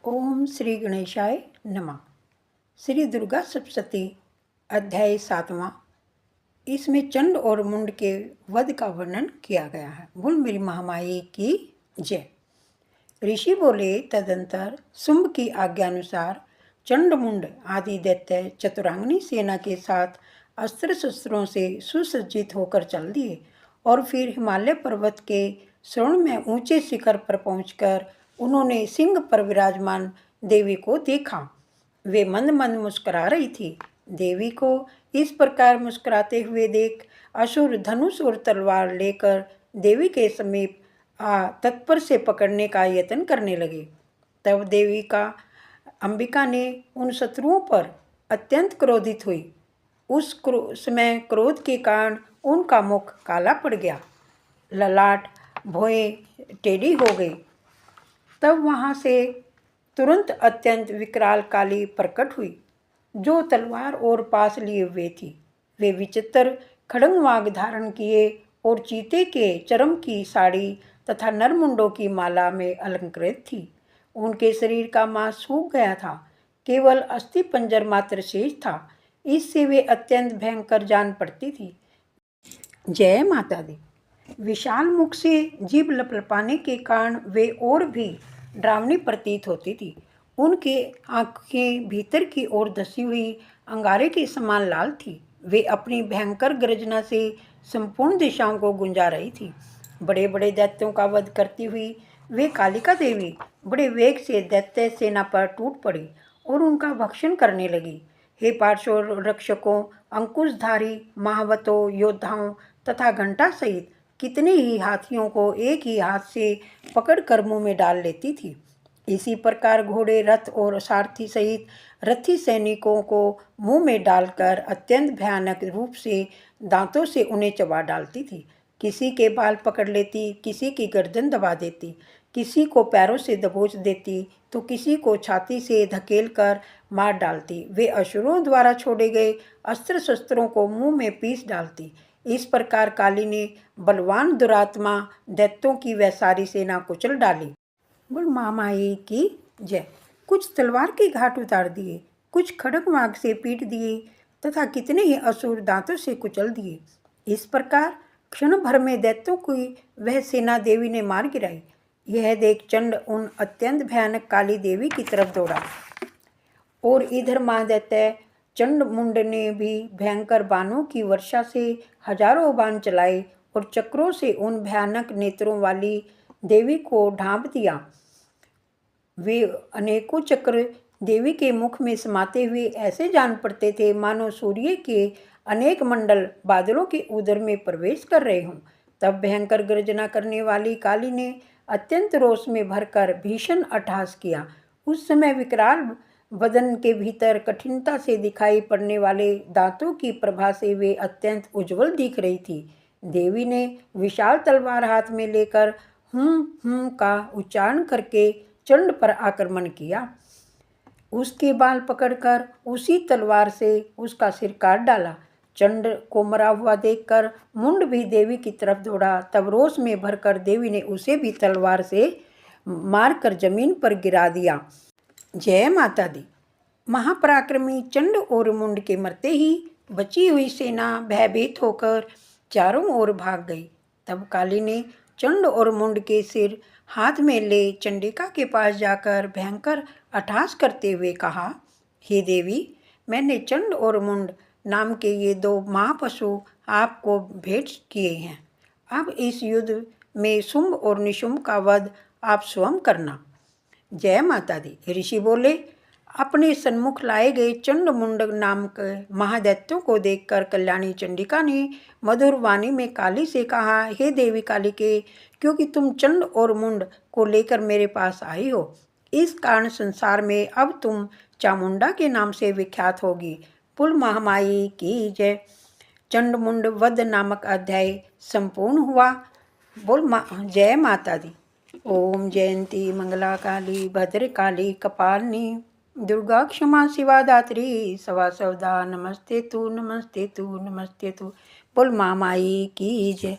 ओम श्री गणेशाय नमः। श्री दुर्गा सप्तशती अध्याय 7वां। इसमें चंड और मुंड के वध का वर्णन किया गया है। बोल मेरी महामाई की जय। ऋषि बोले, तदंतर शुंभ की आज्ञानुसार चंड मुंड आदि दैत्य चतुरांगनी सेना के साथ अस्त्र शस्त्रों से सुसज्जित होकर चल दिए और फिर हिमालय पर्वत के श्रोण में ऊंचे शिखर पर पहुंचकर उन्होंने सिंह पर विराजमान देवी को देखा। वे मंद मंद मुस्कुरा रही थी। देवी को इस प्रकार मुस्कुराते हुए देख असुर धनुष और तलवार लेकर देवी के समीप तत्पर से पकड़ने का यत्न करने लगे। तब देवी का अंबिका ने उन शत्रुओं पर अत्यंत क्रोधित हुई। उस समय क्रोध के कारण उनका मुख काला पड़ गया, ललाट भौहें टेढ़ी हो गई। तब वहाँ से तुरंत अत्यंत विकराल काली प्रकट हुई, जो तलवार और पास लिए हुए थी। वे विचित्र खड़ंग वाग धारण किए और चीते के चर्म की साड़ी तथा नरमुंडों की माला में अलंकृत थी। उनके शरीर का मांस सूख गया था, केवल अस्थि पंजर मात्र शेष था। इससे वे अत्यंत भयंकर जान पड़ती थी। जय माता दी। विशाल मुख से जीभ लपलपाने के कारण वे और भी डरावनी प्रतीत होती थी। उनके आंखें भीतर की ओर धसी हुई अंगारे के समान लाल थी। वे अपनी भयंकर गर्जना से संपूर्ण दिशाओं को गुंजा रही थी। बड़े बड़े दैत्यों का वध करती हुई वे कालिका देवी बड़े वेग से दैत्य सेना पर टूट पड़ी और उनका भक्षण करने लगी। हे पार्श्व रक्षकों, अंकुशधारी महावतों, योद्धाओं तथा घंटा सहित कितने ही हाथियों को एक ही हाथ से पकड़कर मुंह में डाल लेती थी। इसी प्रकार घोड़े, रथ और सारथी सहित रथी सैनिकों को मुंह में डालकर अत्यंत भयानक रूप से दांतों से उन्हें चबा डालती थी। किसी के बाल पकड़ लेती, किसी की गर्दन दबा देती, किसी को पैरों से दबोच देती तो किसी को छाती से धकेल कर मार डालती। वे असुरों द्वारा छोड़े गए अस्त्र शस्त्रों को मुंह में पीस डालती। इस प्रकार काली ने बलवान दुरात्मा दैत्यों की वह सारी सेना कुचल डाली। बोल महामाई की जय। कुछ तलवार के घाट उतार दिए, कुछ खड़ग वाग से पीट दिए तथा कितने ही असुर दांतों से कुचल दिए। इस प्रकार क्षण भर में दैत्यों की वह सेना देवी ने मार गिराई। यह देख चंड उन अत्यंत भयानक काली देवी की तरफ दौड़ा और इधर महादैत्य चंड मुंड ने भी भयंकर बाणों की वर्षा से हजारों बाण चलाए और चक्रों से उन भयानक नेत्रों वाली देवी को ढांप दिया। वे अनेकों चक्र देवी के मुख में समाते हुए ऐसे जान पड़ते थे मानो सूर्य के अनेक मंडल बादलों के उदर में प्रवेश कर रहे हों। तब भयंकर गर्जना करने वाली काली ने अत्यंत रोष में भरकर भीषण अट्टहास किया। उस समय विकराल बदन के भीतर कठिनता से दिखाई पड़ने वाले दांतों की प्रभा से वे अत्यंत उज्जवल दिख रही थी। देवी ने विशाल तलवार हाथ में लेकर हुम का उच्चारण करके चंड पर आक्रमण किया। उसके बाल पकड़कर उसी तलवार से उसका सिर काट डाला। चंड को मरा हुआ देखकर मुंड भी देवी की तरफ दौड़ा। तब रोष में भरकर देवी ने उसे भी तलवार से मारकर जमीन पर गिरा दिया। जय माता दी। महापराक्रमी चंड और मुंड के मरते ही बची हुई सेना भयभीत होकर चारों ओर भाग गई। तब काली ने चंड और मुंड के सिर हाथ में ले चंडिका के पास जाकर भयंकर अट्टहास करते हुए कहा, हे देवी, मैंने चंड और मुंड नाम के ये दो महापशु आपको भेंट किए हैं। अब इस युद्ध में शुंभ और निशुंभ का वध आप स्वयं करना। जय माता दी। ऋषि बोले, अपने सन्मुख लाए गए चंड मुंड नाम के महादैत्यों को देखकर कल्याणी चंडिका ने मधुर वाणी में काली से कहा, हे देवी कालिके, क्योंकि तुम चंड और मुंड को लेकर मेरे पास आई हो, इस कारण संसार में अब तुम चामुंडा के नाम से विख्यात होगी। पुल महामाई की जय। चंड मुंड वध नामक अध्याय संपूर्ण हुआ। बोल जय माता दी। ओम जयंती मंगला काली भद्रकाली कपालिनी दुर्गा क्षमा शिवा दात्री सवा सवदा नमस्ते तू नमस्ते तू नमस्ते तू। बोल महामाई की जय।